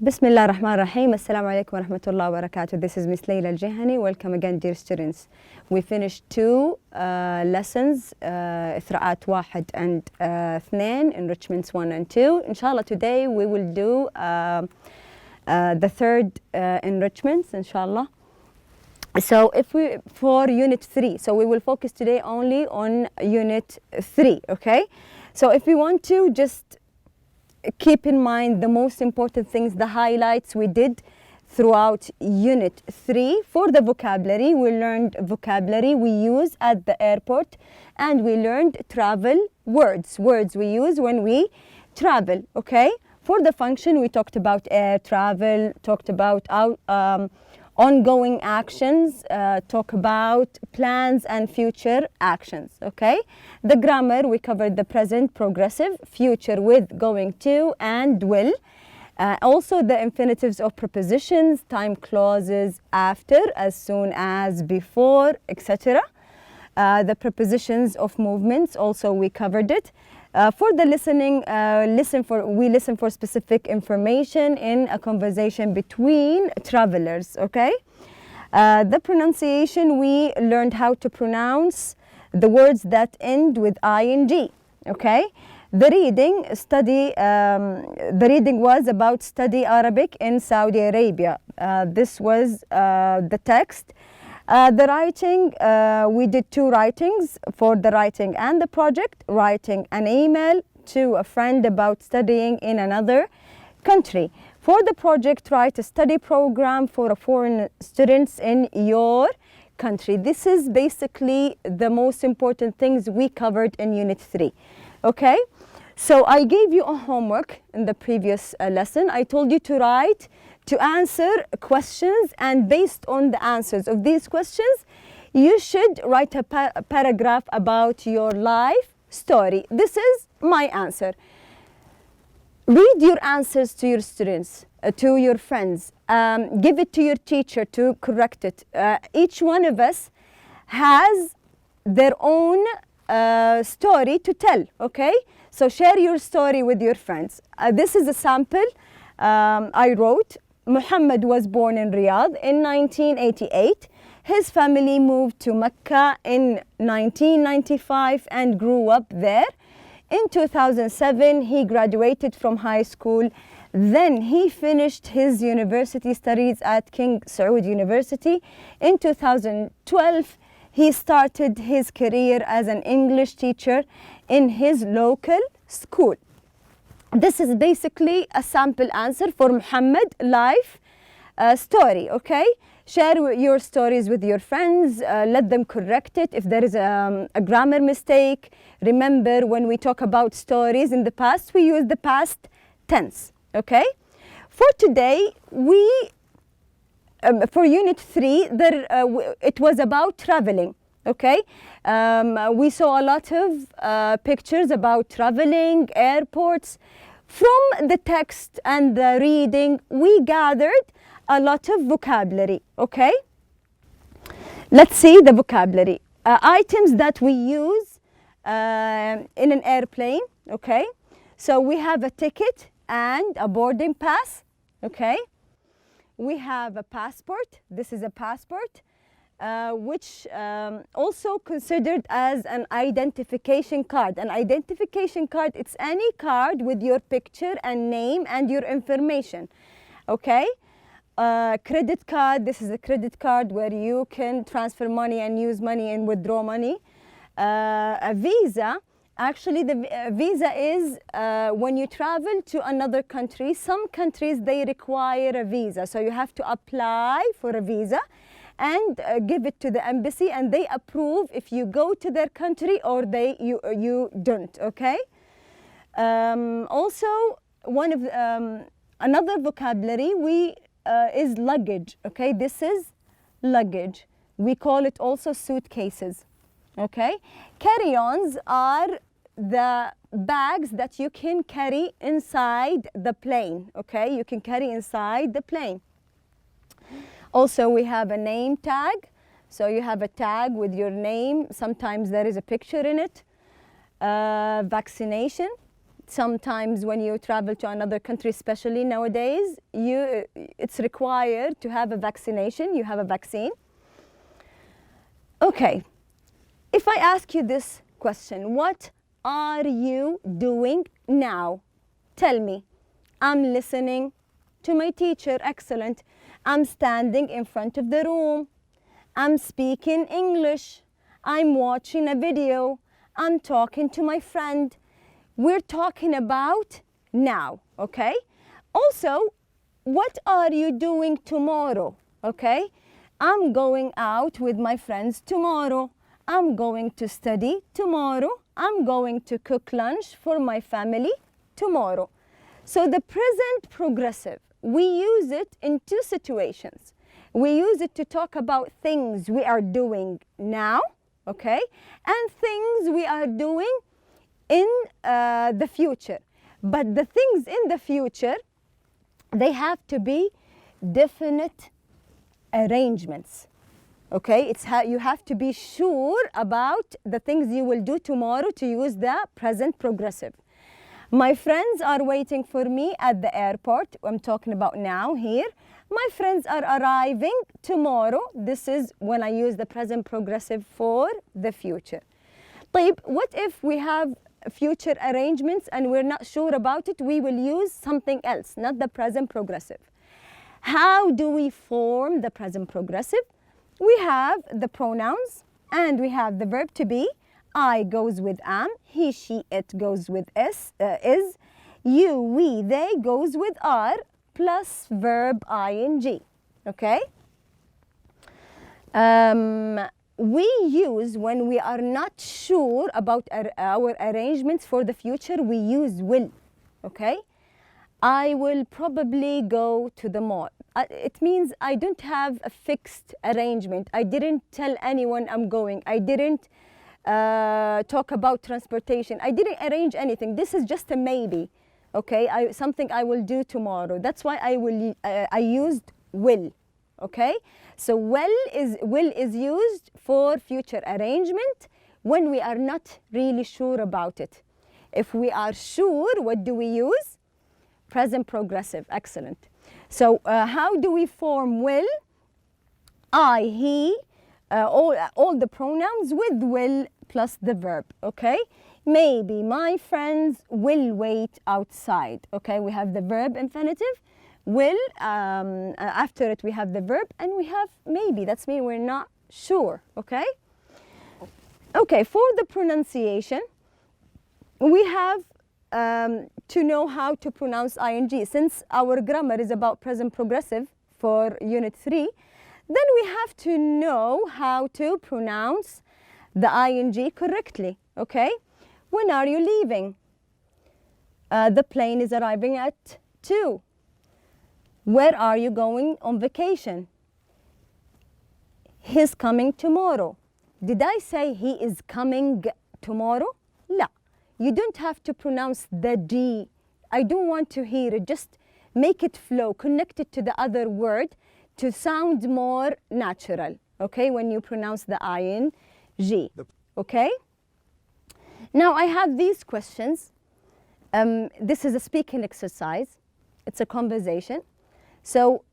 Bismillah ar-Rahman ar-Rahim. Assalamu alaikum wa rahmatullahi wa barakatuh. This is Miss Layla Al-Jihani. Welcome again, dear students. We finished two lessons, اثراءات 1 and 2, enrichments 1 and 2. Inshallah, today we will do the third enrichments, inshallah. So for unit 3, so we will focus today only on unit 3, okay? So if we want to just keep in mind the most important things, the highlights we did throughout unit 3. For the vocabulary, we learned vocabulary we use at the airport, and we learned travel words we use when we travel, okay? For the function, we talked about air travel, talked about ongoing actions, talk about plans and future actions, okay? The grammar, we covered the present, progressive, future with going to and will. Also the infinitives of prepositions, time clauses, after, as soon as, before, etc. The prepositions of movements, also we covered it. For the listening, we listen for specific information in a conversation between travelers, okay? The pronunciation, we learned how to pronounce the words that end with ing, okay? The reading was about study Arabic in Saudi Arabia. This was the text. The writing, we did 2 writings for the writing and the project. Writing an email to a friend about studying in another country. For the project, write a study program for foreign students in your country. This is basically the most important things we covered in unit 3, okay? So I gave you a homework in the previous lesson. I told you to write, to answer questions, and based on the answers of these questions, you should write a paragraph about your life story. This is my answer. Read your answers to your students, to your friends. Give it to your teacher to correct it. Each one of us has their own story to tell, okay? So share your story with your friends. This is a sample I wrote. Muhammad was born in Riyadh in 1988. His family moved to Mecca in 1995 and grew up there. In 2007, he graduated from high school. Then he finished his university studies at King Saud University. In 2012, he started his career as an English teacher in his local school. This is basically a sample answer for Muhammad life story, okay? Share your stories with your friends, let them correct it if there is a grammar mistake. Remember, when we talk about stories in the past, we use the past tense, okay? For today, for unit 3, it was about traveling, okay? We saw a lot of pictures about traveling, airports. From the text and the reading, we gathered a lot of vocabulary, okay? Let's see the vocabulary. Items that we use in an airplane, okay? So we have a ticket and a boarding pass, okay? We have a passport. This is a passport, which also considered as an identification card. An identification card, it's any card with your picture and name and your information, okay? Credit card, this is a credit card where you can transfer money and use money and withdraw money. A visa, actually the visa is when you travel to another country. Some countries, they require a visa, so you have to apply for a visa and give it to the embassy, and they approve if you go to their country or you don't, okay? Also, another vocabulary is luggage, okay? This is luggage. We call it also suitcases, okay? Carry-ons are the bags that you can carry inside the plane, okay? You can carry inside the plane. Also, we have a name tag. So you have a tag with your name. Sometimes there is a picture in it. Vaccination. Sometimes when you travel to another country, especially nowadays, it's required to have a vaccination. You have a vaccine. Okay, if I ask you this question, what are you doing now? Tell me. I'm listening to my teacher. Excellent. I'm standing in front of the room. I'm speaking English. I'm watching a video. I'm talking to my friend. We're talking about now, okay? Also, what are you doing tomorrow, okay? I'm going out with my friends tomorrow. I'm going to study tomorrow. I'm going to cook lunch for my family tomorrow. So the present progressive, we use it in two situations. We use it to talk about things we are doing now, okay? And things we are doing in the future. But the things in the future, they have to be definite arrangements. Okay, you have to be sure about the things you will do tomorrow to use the present progressive. My friends are waiting for me at the airport. I'm talking about now here. My friends are arriving tomorrow. This is when I use the present progressive for the future. طيب, what if we have future arrangements and we're not sure about it? We will use something else, not the present progressive. How do we form the present progressive? We have the pronouns and we have the verb to be. I goes with am, he, she, it goes with is, you, we, they goes with are, plus verb ing, okay? We use, when we are not sure about our arrangements for the future, we use will, okay? I will probably go to the mall. It means I don't have a fixed arrangement. I didn't tell anyone I'm going. I didn't talk about transportation. I didn't arrange anything. This is just a maybe, okay? Something I will do tomorrow. That's why I used will, okay? So will is used for future arrangement when we are not really sure about it. If we are sure, what do we use? Present progressive. Excellent. So how do we form will? I, he, all the pronouns with will plus the verb, okay? Maybe my friends will wait outside, okay? We have the verb infinitive, will, after it we have the verb, and we have maybe. That's mean we're not sure, okay? Okay, for the pronunciation, we have to know how to pronounce ing. Since our grammar is about present progressive for Unit 3, then we have to know how to pronounce the ing correctly, okay? When are you leaving? The plane is arriving at 2. Where are you going on vacation? He's coming tomorrow. Did I say he is coming tomorrow? لا. You don't have to pronounce the D. I don't want to hear it. Just make it flow. Connect it to the other word to sound more natural, okay, when you pronounce the ing, okay? Now I have these questions. This is a speaking exercise. It's a conversation. So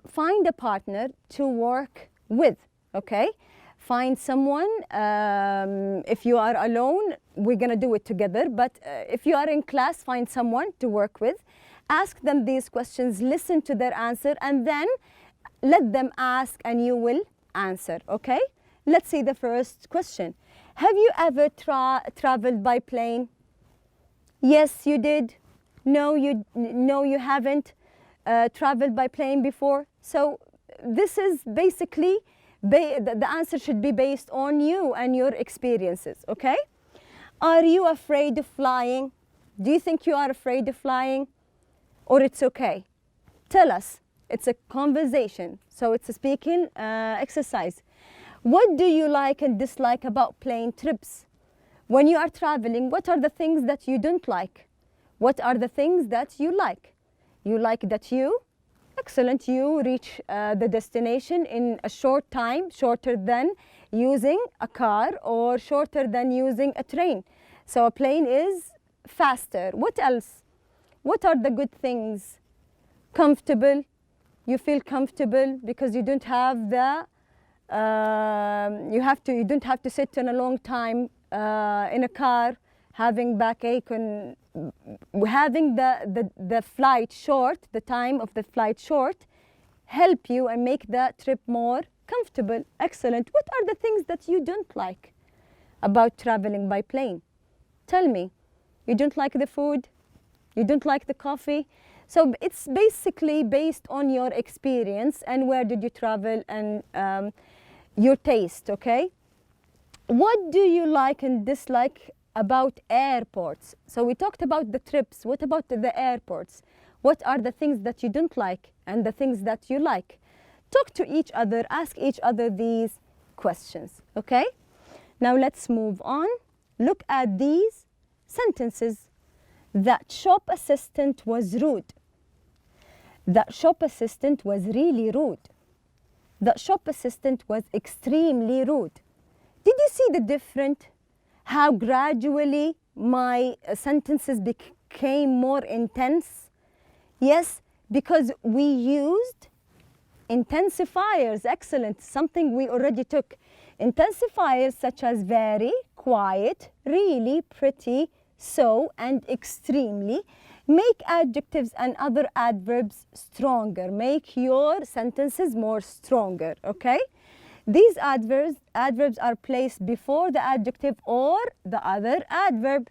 find a partner to work with, okay? Find someone. If you are alone, we're gonna do it together, but if you are in class, find someone to work with. Ask them these questions, listen to their answer, and then let them ask and you will answer, okay? Let's see the first question. Have you ever traveled by plane? Yes, you did. No, you haven't traveled by plane before. So this is basically, the answer should be based on you and your experiences, okay? Are you afraid of flying? Do you think you are afraid of flying? Or it's okay? Tell us. It's a conversation, so it's a speaking exercise. What do you like and dislike about plane trips? When you are traveling, what are the things that you don't like? What are the things that you like? You like that excellent, you reach the destination in a short time, shorter than using a car or shorter than using a train. So a plane is faster. What else? What are the good things? Comfortable. You feel comfortable because you don't have the you don't have to sit in a long time in a car, having backache, and having the flight short, the time of the flight short, help you and make the trip more comfortable. Excellent. What are the things that you don't like about traveling by plane? Tell me. You don't like the food? You don't like the coffee? So it's basically based on your experience and where did you travel and your taste, okay? What do you like and dislike about airports? So we talked about the trips. What about the airports? What are the things that you don't like and the things that you like? Talk to each other, ask each other these questions, okay? Now let's move on. Look at these sentences. That shop assistant was rude. That shop assistant was really rude. The shop assistant was extremely rude. Did you see the difference? How gradually my sentences became more intense? Yes, because we used intensifiers. Excellent, something we already took. Intensifiers such as very, quiet, really, pretty, so, and extremely make adjectives and other adverbs stronger. Make your sentences more stronger, okay? These adverbs are placed before the adjective or the other adverb.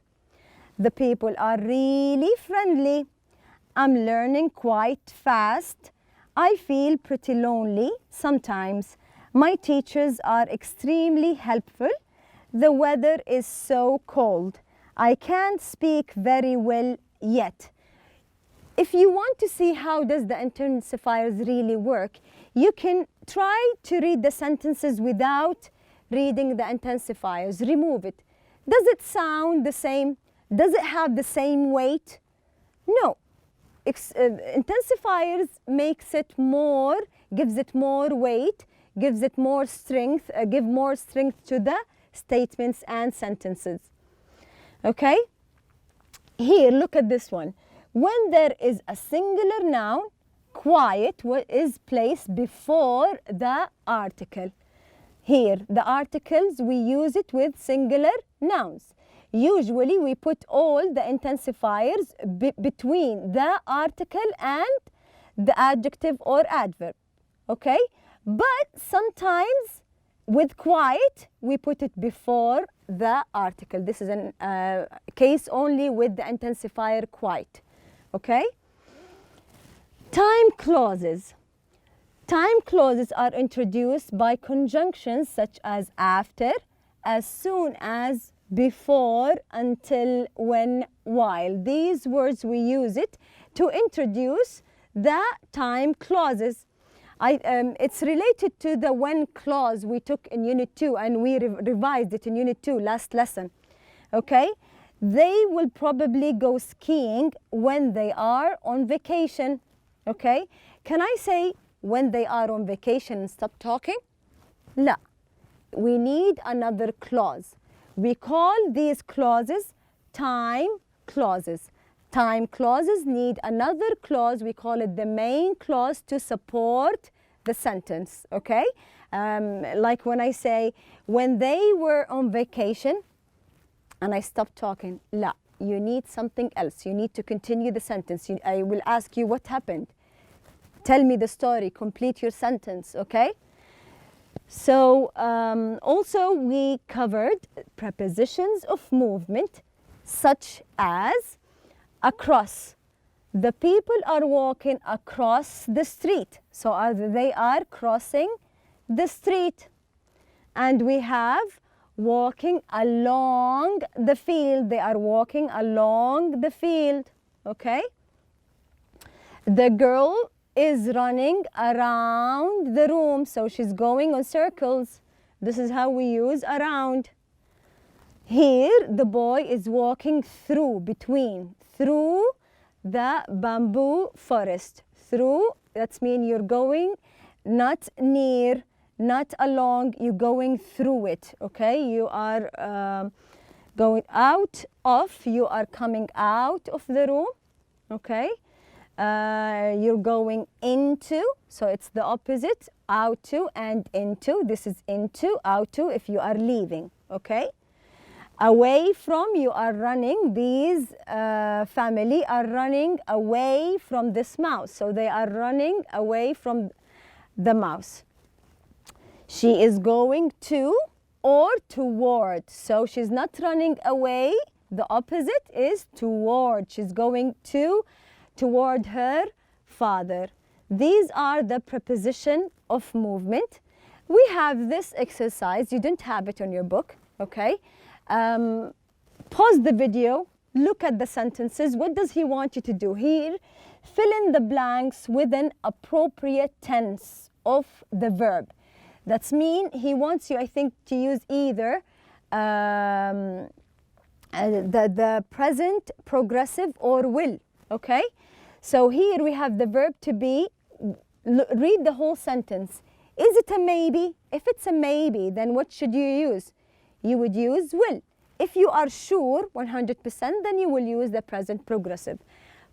The people are really friendly. I'm learning quite fast. I feel pretty lonely sometimes. My teachers are extremely helpful. The weather is so cold. I can't speak very well yet. If you want to see how does the intensifiers really work, you can try to read the sentences without reading the intensifiers. Remove it. Does it sound the same? Does it have the same weight? No. Intensifiers makes it more, gives it more weight, gives it more strength, give more strength to the statements and sentences. Okay? Here, look at this one. When there is a singular noun, quiet is placed before the article. Here, the articles, we use it with singular nouns. Usually, we put all the intensifiers between the article and the adjective or adverb. Okay? But sometimes, with quiet, we put it before the article. This is a case only with the intensifier quiet. Okay? Time clauses. Time clauses are introduced by conjunctions such as after, as soon as, before, until, when, while. These words we use it to introduce the time clauses. It's related to the when clause we took in Unit 2 and we revised it in Unit 2 last lesson. Okay? They will probably go skiing when they are on vacation. Okay? Can I say when they are on vacation and stop talking? No. We need another clause. We call these clauses time clauses. Time clauses need another clause. We call it the main clause to support the sentence. Okay? Like when I say, when they were on vacation and I stopped talking. La. You need something else. You need to continue the sentence. I will ask you what happened. Tell me the story. Complete your sentence. Okay? So also we covered prepositions of movement such as across. The people are walking across the street. So they are crossing the street. And we have walking along the field. They are walking along the field. Okay? The girl is running around the room, so she's going on circles. This is how we use around. Here, the boy is walking through the bamboo forest. Through, that means you're going not near, not along, you're going through it, okay? You are Going out of, you are coming out of the room, okay? You're going into, so it's the opposite, out to and into. This is into, out to if you are leaving, okay? Away from, you are running. These family are running away from this mouse. So they are running away from the mouse. She is going to or toward. So she's not running away. The opposite is toward. She's going toward her father. These are the preposition of movement. We have this exercise. You didn't have it on your book, okay? Pause the video, look at the sentences. What does he want you to do here? Fill in the blanks with an appropriate tense of the verb. That's mean he wants you, I think, to use either the present progressive or will, okay? So here we have the verb to be. Read the whole sentence. Is it a maybe? If it's a maybe, then what should you use? You would use will. If you are sure 100%, then you will use the present progressive.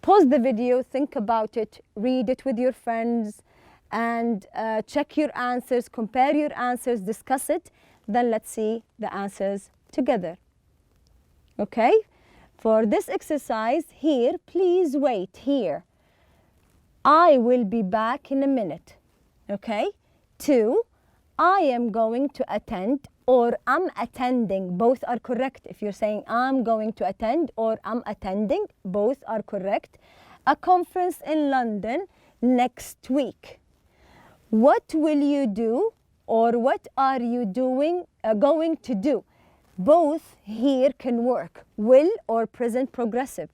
Pause the video, think about it, read it with your friends, and check your answers, compare your answers, discuss it. Then let's see the answers together. Okay? For this exercise here, please wait here. I will be back in a minute. Okay? 2, I am going to attend or I'm attending. Both are correct. If you're saying I'm going to attend or I'm attending, both are correct. A conference in London next week. What will you do or what are you doing, going to do? Both here can work, will or present progressive.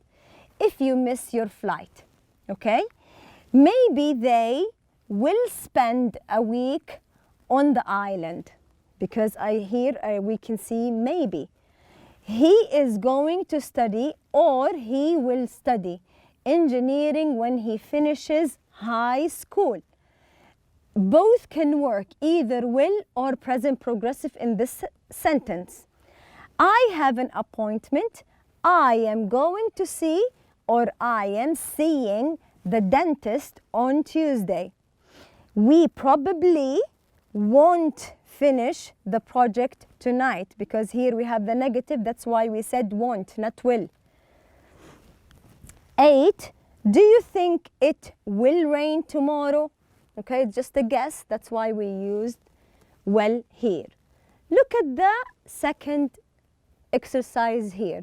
If you miss your flight, okay? Maybe they will spend a week on the island, because we can see maybe. He is going to study or he will study engineering when he finishes high school. Both can work, either will or present progressive in this sentence. I have an appointment. I am going to see or I am seeing the dentist on Tuesday. We probably won't finish the project tonight, because here we have the negative. That's why we said won't, not will. 8, do you think it will rain tomorrow? Okay, it's just a guess. That's why we used well here. Look at the second exercise here.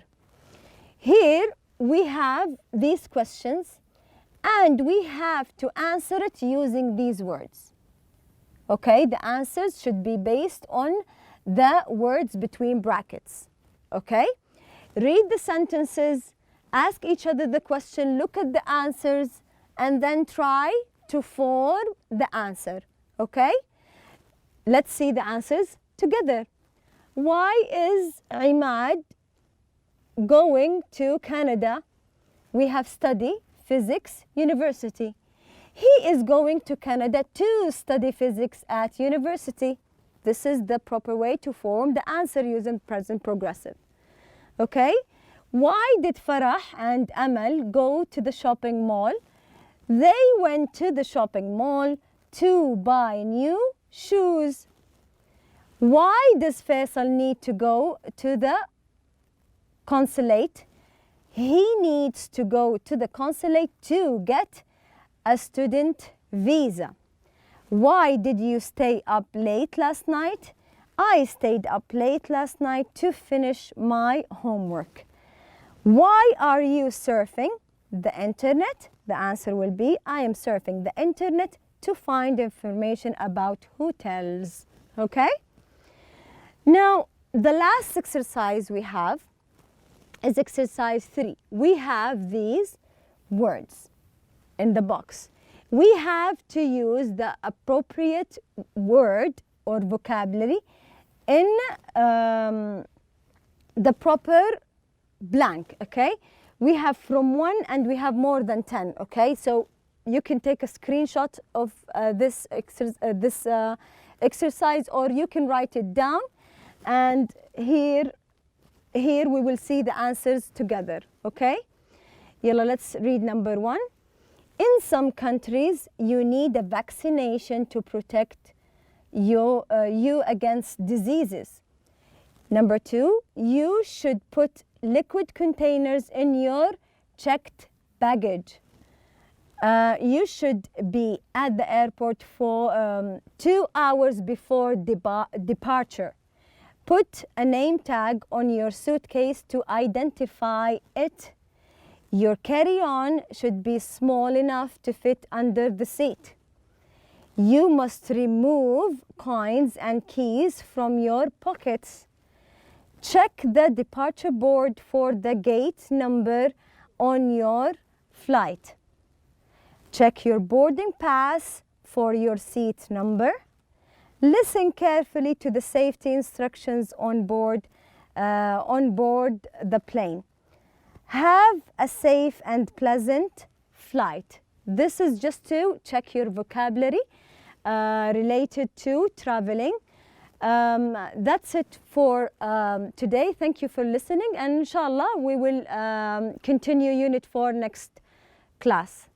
Here we have these questions and we have to answer it using these words. Okay, the answers should be based on the words between brackets. Okay, read the sentences, ask each other the question, look at the answers, and then try to form the answer. Okay, let's see the answers together. Why is Imad going to Canada? We have study physics university. He is going to Canada to study physics at university. This is the proper way to form the answer using present progressive. Okay? Why did Farah and Amal go to the shopping mall? They went to the shopping mall to buy new shoes. Why does Faisal need to go to the consulate? He needs to go to the consulate to get a student visa. Why did you stay up late last night? I stayed up late last night to finish my homework. Why are you surfing the internet? The answer will be, I am surfing the internet to find information about hotels. Okay? Now, the last exercise we have is exercise 3. We have these words in the box. We have to use the appropriate word or vocabulary in the proper blank, okay? We have from 1 and we have more than 10, okay? So you can take a screenshot of this exercise or you can write it down. And here here we will see the answers together. Okay, يلا let's read number 1. In some countries you need a vaccination to protect you against diseases. Number 2, you should put liquid containers in your checked baggage. You should be at the airport for 2 hours before departure. Put a name tag on your suitcase to identify it. Your carry-on should be small enough to fit under the seat. You must remove coins and keys from your pockets. Check the departure board for the gate number on your flight. Check your boarding pass for your seat number. Listen carefully to the safety instructions on board the plane. Have a safe and pleasant flight. This is just to check your vocabulary related to traveling. That's it for today. Thank you for listening, and inshallah we will continue unit 4 next class.